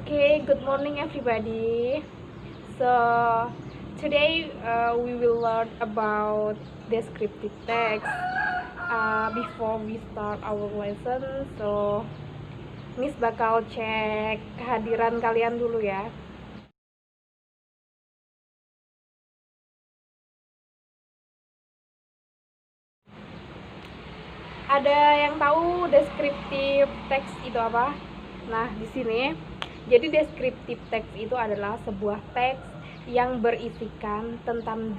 Okay, good morning everybody. So today we will learn about descriptive text. Before we start our lesson, so Miss bakal cek kehadiran kalian dulu ya. Ada yang tahu descriptive text itu apa? Nah, di sini jadi descriptive text itu adalah sebuah teks yang berisikan tentang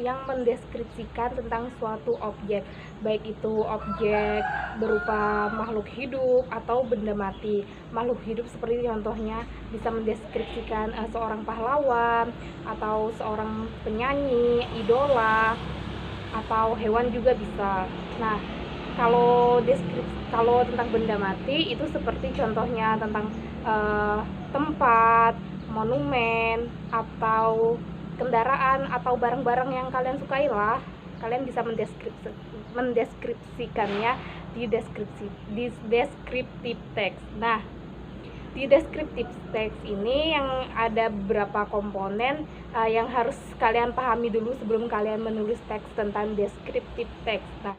yang mendeskripsikan tentang suatu objek, baik itu objek berupa makhluk hidup atau benda mati. Makhluk hidup seperti contohnya bisa mendeskripsikan seorang pahlawan atau seorang penyanyi, idola, atau hewan juga bisa. Nah, kalau tentang benda mati itu seperti contohnya tentang tempat, monumen, atau kendaraan atau barang-barang yang kalian sukai lah. Kalian bisa mendeskripsikannya di descriptive text. Nah, di descriptive text ini yang ada beberapa komponen yang harus kalian pahami dulu sebelum kalian menulis teks tentang descriptive text. Nah,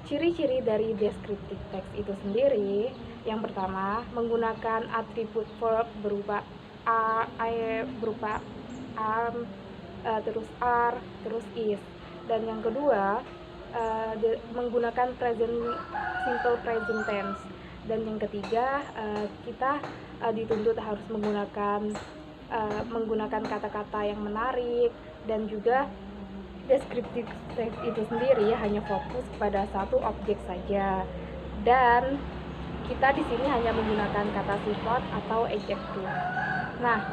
ciri-ciri dari descriptive text itu sendiri, yang pertama menggunakan atribut verb berupa am, terus are, terus is, dan yang kedua menggunakan simple present tense, dan yang ketiga kita dituntut harus menggunakan kata-kata yang menarik, dan juga deskriptif text itu sendiri hanya fokus pada satu objek saja, dan kita di sini hanya menggunakan kata sifat atau adjektif. Nah,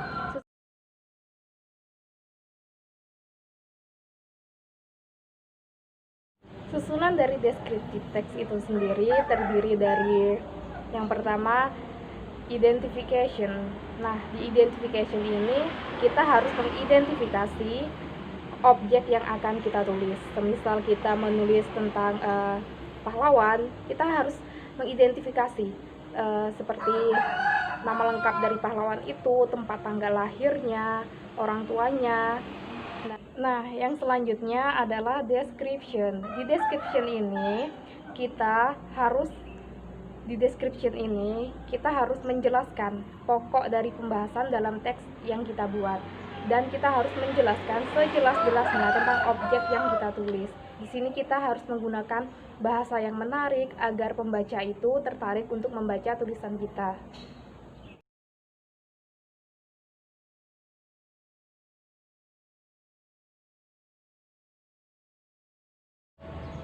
susunan dari deskriptif text itu sendiri terdiri dari yang pertama identification. Nah, di identification ini kita harus mengidentifikasi objek yang akan kita tulis. Semisal kita menulis tentang pahlawan, kita harus mengidentifikasi seperti nama lengkap dari pahlawan itu, tempat tanggal lahirnya, orang tuanya. Nah, yang selanjutnya adalah description. Di description ini kita harus menjelaskan pokok dari pembahasan dalam teks yang kita buat, dan kita harus menjelaskan sejelas-jelasnya tentang objek yang kita tulis. Di sini kita harus menggunakan bahasa yang menarik agar pembaca itu tertarik untuk membaca tulisan kita.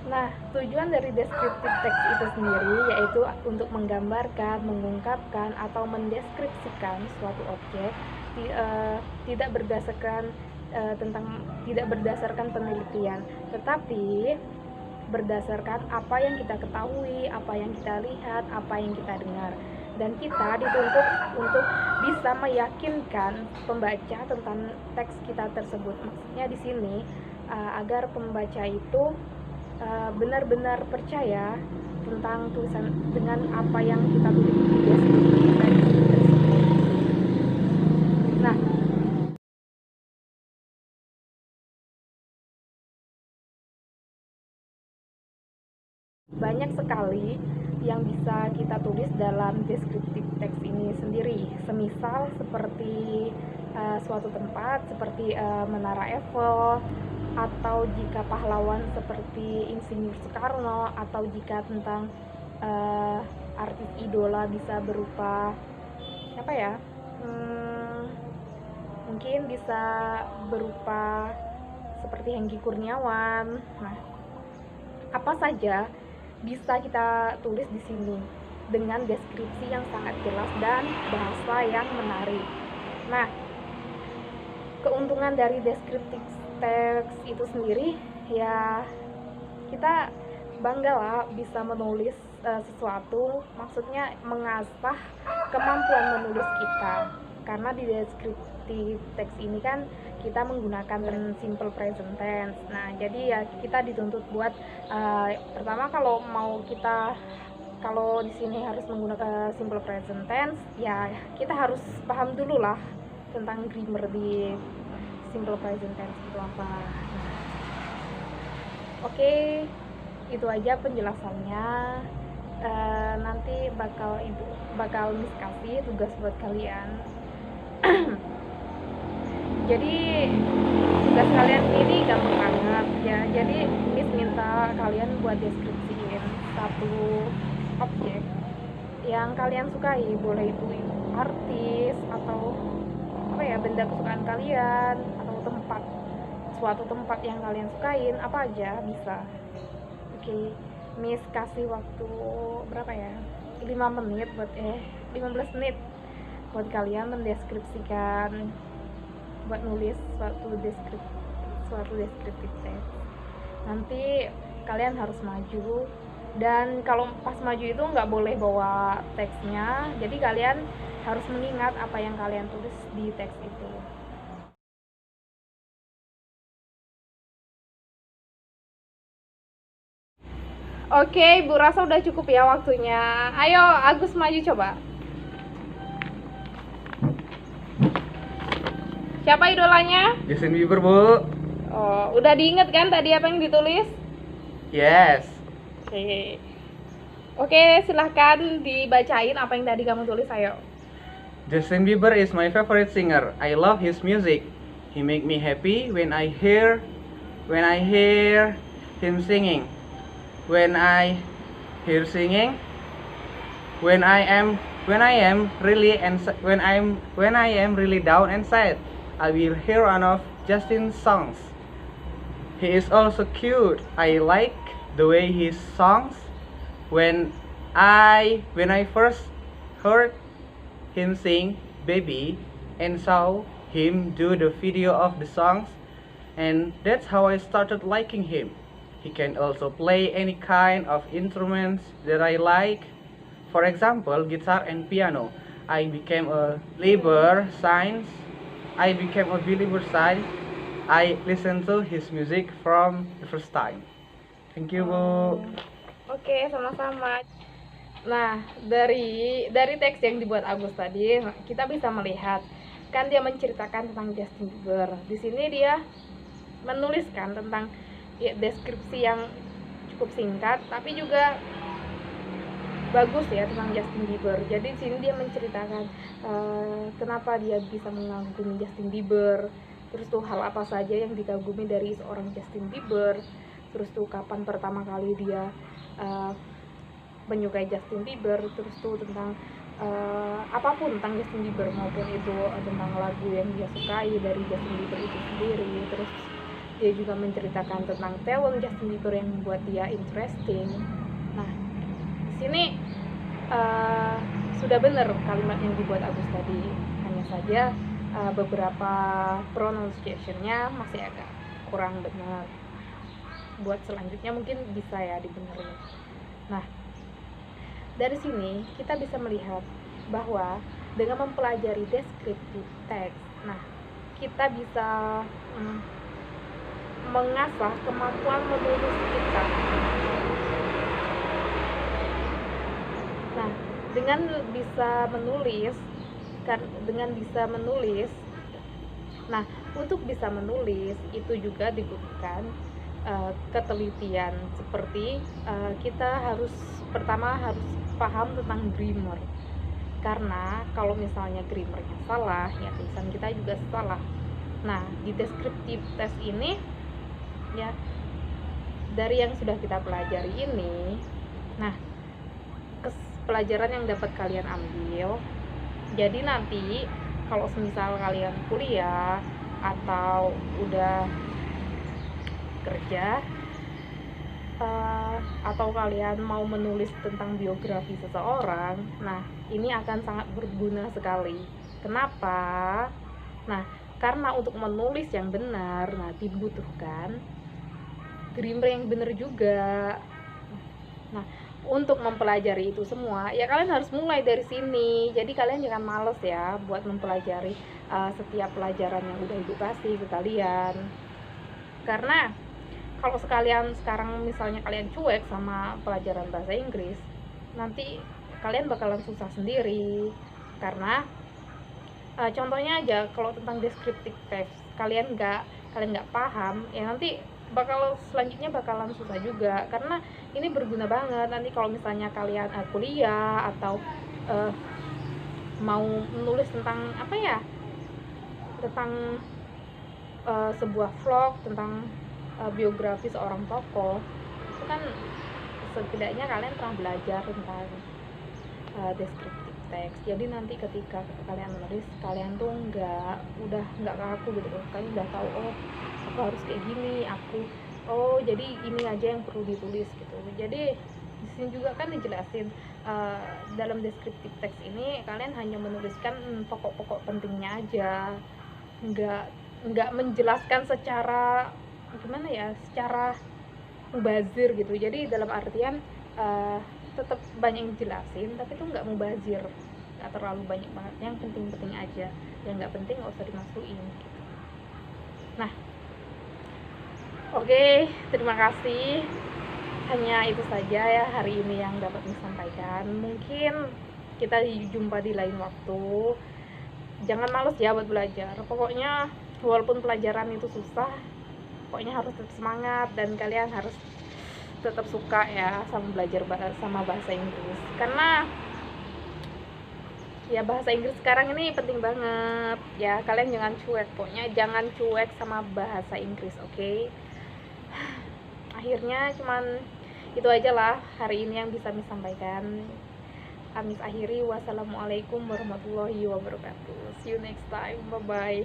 Nah, tujuan dari descriptive text itu sendiri yaitu untuk menggambarkan, mengungkapkan, atau mendeskripsikan suatu objek tidak berdasarkan penelitian, tetapi berdasarkan apa yang kita ketahui, apa yang kita lihat, apa yang kita dengar, dan kita dituntut untuk bisa meyakinkan pembaca tentang teks kita tersebut. Maksudnya di sini agar pembaca itu benar-benar percaya tentang tulisan dengan apa yang kita tulis di deskripsi teks tersebut. Nah, banyak sekali yang bisa kita tulis dalam deskriptif teks ini sendiri. Semisal seperti suatu tempat seperti Menara Eiffel, atau jika pahlawan seperti Insinyur Soekarno, atau jika tentang artis idola bisa berupa apa ya? Mungkin bisa berupa seperti Hengki Kurniawan. Nah, apa saja bisa kita tulis di sini dengan deskripsi yang sangat jelas dan bahasa yang menarik. Nah, keuntungan dari deskriptif teks itu sendiri ya, kita bangga lah bisa menulis sesuatu, maksudnya mengasah kemampuan menulis kita, karena di deskriptif teks ini kan kita menggunakan simple present tense. Nah, jadi ya kita dituntut buat pertama kalau di sini harus menggunakan simple present tense, ya kita harus paham dulu lah tentang grammar di simple present tense itu apa. Oke, itu aja penjelasannya. Nanti bakal Miss kasih tugas buat kalian. Jadi tugas kalian ini gampang banget ya. Jadi Miss minta kalian buat deskripsiin satu objek yang kalian sukai, boleh itu artis atau apa ya, benda kesukaan kalian, atau suatu tempat yang kalian sukain, apa aja bisa. Oke, Miss kasih waktu berapa ya, 15 menit buat kalian mendeskripsikan, buat nulis suatu deskriptif teks. Nanti kalian harus maju, dan kalau pas maju itu nggak boleh bawa teksnya, jadi kalian harus mengingat apa yang kalian tulis di teks itu. Oke, Bu rasa udah cukup ya waktunya. Ayo Agus maju coba. Siapa idolanya? Justin Bieber, Bu. Oh, udah diinget kan tadi apa yang ditulis? Yes. Oke, silahkan dibacain apa yang tadi kamu tulis, ayo. Justin Bieber is my favorite singer. I love his music. He make me happy when I hear him singing. When I hear singing, when I am really down and sad, I will hear one of Justin's songs. He is also cute. I like the way he songs. When I first heard him sing Baby and saw him do the video of the songs, and that's how I started liking him. He can also play any kind of instruments that I like. For example, guitar and piano. I became a believer since I listened to his music from the first time. Thank you, Bu. Oke, sama-sama. Nah, dari teks yang dibuat Agus tadi, kita bisa melihat kan dia menceritakan tentang Justin Bieber. Di sini dia menuliskan tentang deskripsi yang cukup singkat tapi juga bagus ya tentang Justin Bieber. Jadi di sini dia menceritakan kenapa dia bisa mengagumi Justin Bieber, terus tuh hal apa saja yang dikagumi dari seorang Justin Bieber, terus tuh kapan pertama kali dia menyukai Justin Bieber, terus tuh tentang apapun tentang Justin Bieber, maupun itu tentang lagu yang dia sukai dari Justin Bieber itu sendiri. Terus dia juga menceritakan tentang talent Justin Bieber yang membuat dia interesting. Nah, di sini sudah benar kalimat yang dibuat Agus tadi, hanya saja beberapa pronunciation-nya masih agak kurang benar. Buat selanjutnya mungkin bisa ya dibenerin. Nah, dari sini kita bisa melihat bahwa dengan mempelajari deskriptif teks, nah kita bisa mengasah kemampuan menulis kita. Nah, dengan bisa menulis, nah untuk bisa menulis itu juga dibutuhkan ketelitian, seperti kita pertama harus paham tentang grammar, karena kalau misalnya grammarnya salah ya tulisan kita juga salah. Nah, di deskriptif teks ini ya, dari yang sudah kita pelajari ini, nah pelajaran yang dapat kalian ambil, jadi nanti kalau semisal kalian kuliah atau udah kerja, atau kalian mau menulis tentang biografi seseorang, nah ini akan sangat berguna sekali. Kenapa? Nah, karena untuk menulis yang benar, nah dibutuhkan grammar yang benar juga. Nah, untuk mempelajari itu semua, ya kalian harus mulai dari sini. Jadi kalian jangan males ya buat mempelajari setiap pelajaran yang udah ibu kasih ke kalian. Karena kalau sekalian sekarang misalnya kalian cuek sama pelajaran bahasa Inggris, nanti kalian bakalan susah sendiri. Karena contohnya aja, kalau tentang descriptive text kalian nggak paham, ya nanti selanjutnya bakalan susah juga. Karena ini berguna banget nanti kalau misalnya kalian kuliah atau mau menulis tentang apa ya, tentang sebuah vlog tentang biografi seorang tokoh. Itu kan setidaknya kalian pernah belajar tentang descriptive text. Jadi nanti ketika kalian menulis, kalian tuh nggak kaku gitu. Kalian udah tahu, oh aku harus kayak gini, jadi ini aja yang perlu ditulis gitu. Jadi di sini juga kan dijelasin dalam descriptive text ini kalian hanya menuliskan pokok-pokok pentingnya aja, nggak menjelaskan secara gimana ya, secara mubazir gitu. Jadi dalam artian tetap banyak yang jelasin, tapi tuh nggak mubazir, nggak terlalu banyak banget, yang penting-penting aja, yang nggak penting nggak usah dimasukin gitu. Nah, oke, terima kasih. Hanya itu saja ya hari ini yang dapat disampaikan. Mungkin kita jumpa di lain waktu. Jangan males ya buat belajar. Pokoknya walaupun pelajaran itu susah, pokoknya harus tetap semangat dan kalian harus tetap suka ya sama belajar sama bahasa Inggris. Karena ya bahasa Inggris sekarang ini penting banget ya. Kalian jangan cuek, pokoknya jangan cuek sama bahasa Inggris, oke? Akhirnya cuman itu aja lah hari ini yang bisa disampaikan. Kami akhiri, wassalamualaikum warahmatullahi wabarakatuh. See you next time, bye bye.